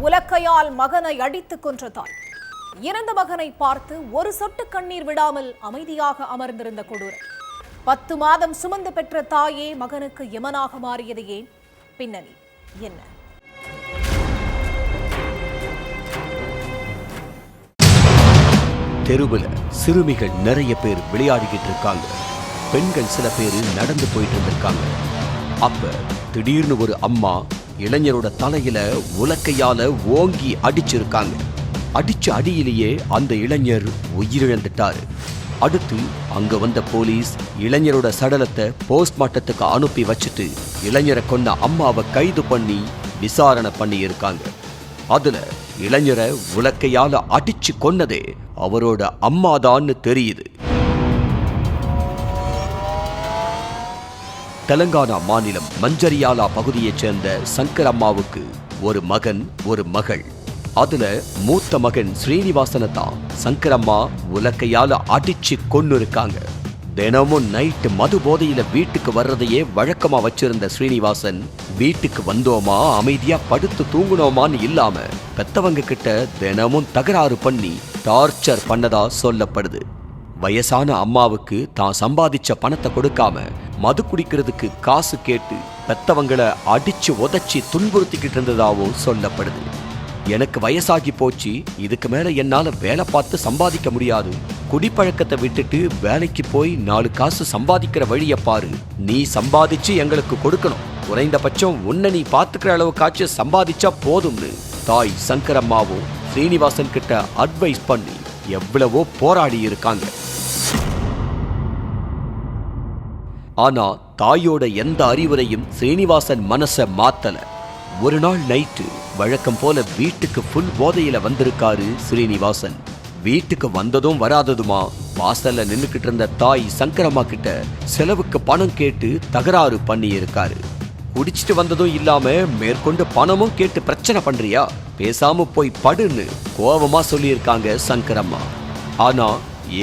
உலக்கையால் மகனை அடித்துக் கொன்ற தாய். இறந்த மகனை பார்த்து ஒரு சொட்டு கண்ணீர் விடாமல் அமைதியாக அமர்ந்திருந்த கொடூரம். 10 மாதம் சுமந்து பெற்ற தாயே மகனுக்கு யமனாக மாறியது ஏன்? பின்னணி என்ன? தெருவில் சிறுமிகள் நிறைய பேர் விளையாடிக்கிட்டு இருக்காங்க. பெண்கள் சில பேர் நடந்து போயிட்டு இருந்திருக்காங்க. அப்ப திடீர்னு ஒரு அம்மா இளைஞரோட தலையில உலக்கையால ஓங்கி அடிச்சிருக்காங்க. அடிச்ச அடியிலேயே அந்த இளைஞர் உயிரிழந்துட்டாரு. அடுத்து அங்க வந்த போலீஸ் இளைஞரோட சடலத்தை போஸ்ட்மார்ட்டத்துக்கு அனுப்பி வச்சுட்டு இளைஞரை கொன்ன அம்மாவை கைது பண்ணி விசாரணை பண்ணி இருக்காங்க. அதுல இளைஞரை உலக்கையால அடிச்சு கொன்னதே அவரோட அம்மாதான்னு தெரியுது. தெலங்கானா மாநிலம் மஞ்சரியாலா பகுதியைச் சேர்ந்த சங்கர் அம்மாவுக்கு ஒரு மகன் ஒரு மகள். அதுல மூத்த மகன் ஸ்ரீனிவாசனை தான் சங்கர் அம்மா உலக்கையால அடிச்சு கொன்னு இருக்காங்க. தினமும் நைட்டு மது போதையில வீட்டுக்கு வர்றதையே வழக்கமா வச்சிருந்த ஸ்ரீனிவாசன் வீட்டுக்கு வந்தோமா அமைதியா படுத்து தூங்குனோமான்னு இல்லாம பெத்தவங்க கிட்ட தினமும் தகராறு பண்ணி டார்ச்சர் பண்ணதா சொல்லப்படுது. வயசான அம்மாவுக்கு தான் சம்பாதிச்ச பணத்தை கொடுக்காம மது குடிக்கிறதுக்கு காசு கேட்டு பெத்தவங்களை அடிச்சு உதச்சி துன்புறுத்திக்கிட்டு இருந்ததாவும் சொல்லப்படுது. எனக்கு வயசாகி போச்சு, இதுக்கு மேல என்னால வேலை பார்த்து சம்பாதிக்க முடியாது, குடிப்பழக்கத்தை விட்டுட்டு வேலைக்கு போய் 4 காசு சம்பாதிக்கிற வழியை பாரு, நீ சம்பாதிச்சு எங்களுக்கு கொடுக்கணும், குறைந்தபட்சம் உன்னை நீ பாத்துக்கிற அளவுக்காச்சும் சம்பாதிச்சா போதும்னு தாய் சங்கரம்மாவும் ஸ்ரீனிவாசன் கிட்ட அட்வைஸ் பண்ணி எவ்வளவோ போராடி இருக்காங்க. ஆனா தாயோட எந்த அறிவுரையும் ஸ்ரீனிவாசன் மனசை மாத்தல. ஒரு நாள் நைட்டு வழக்கம் போல வீட்டுக்கு ஃபுல் போதையில வந்திருக்காரு ஸ்ரீனிவாசன். வீட்டுக்கு வந்ததும் வராததுமா வாசல்ல நின்னுக்கிட்டு இருந்த தாய் சங்கரம்மா கிட்ட செலவுக்கு பணம் கேட்டு தகராறு பண்ணி இருக்காரு. குடிச்சிட்டு வந்ததும் இல்லாம மேற்கொண்டு பணமும் கேட்டு பிரச்சனை பண்றியா, பேசாம போய் படுன்னு கோபமா சொல்லியிருக்காங்க சங்கரம்மா. ஆனா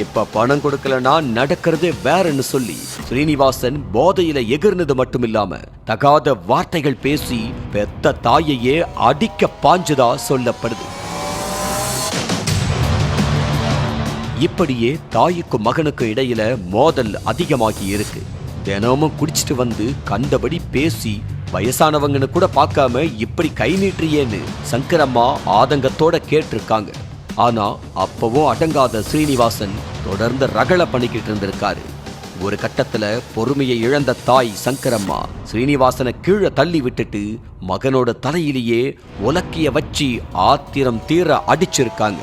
இப்ப பணம் கொடுக்கலனா நடக்கிறதே வேறன்னு சொல்லி ஸ்ரீனிவாசன் போதையில எகிர்னது மட்டும் இல்லாம தகாத வார்த்தைகள் பேசி பெத்த தாயையே அடிக்க பாஞ்சதா சொல்லப்படுது. இப்படியே தாய்க்கும் மகனுக்கும் இடையில மோதல் அதிகமாகி இருக்கு. தினமும் குடிச்சிட்டு வந்து கண்டபடி பேசி வயசானவங்கன்னு கூட பார்க்காம இப்படி கை நீட்டுறியேன்னு சங்கரம்மா ஆதங்கத்தோட கேட்டிருக்காங்க. ஆனா அப்பவும் அடங்காத ஸ்ரீனிவாசன் தொடர்ந்து ரகளை பண்ணிக்கிட்டு இருந்திருக்காரு. ஒரு கட்டத்துல பொறுமையை இழந்த தாய் சங்கரம்மா ஸ்ரீனிவாசனை கீழே தள்ளி விட்டுட்டு மகனோட தலையிலேயே உலக்கிய வச்சு ஆத்திரம் தீர அடிச்சிருக்காங்க.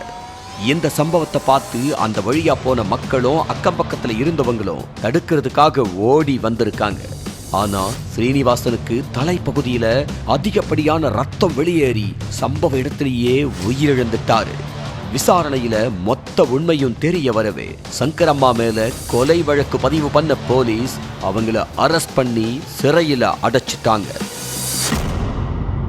இந்த சம்பவத்தை பார்த்து அந்த வழியா போன மக்களும் அக்கம் பக்கத்துல இருந்தவங்களும் தடுக்கிறதுக்காக ஓடி வந்திருக்காங்க. ஆனா ஸ்ரீனிவாசனுக்கு தலைப்பகுதியில அதிகப்படியான ரத்தம் வெளியேறி சம்பவ இடத்திலேயே உயிரிழந்துட்டாரு. விசாரணையில மொத்த உண்மையும் தெரிய வரவே சங்கரம்மா மேல கொலை வழக்கு பதிவு பண்ண போலீஸ் அவங்கள அரெஸ்ட் பண்ணி சிறையில அடைச்சிட்டாங்க.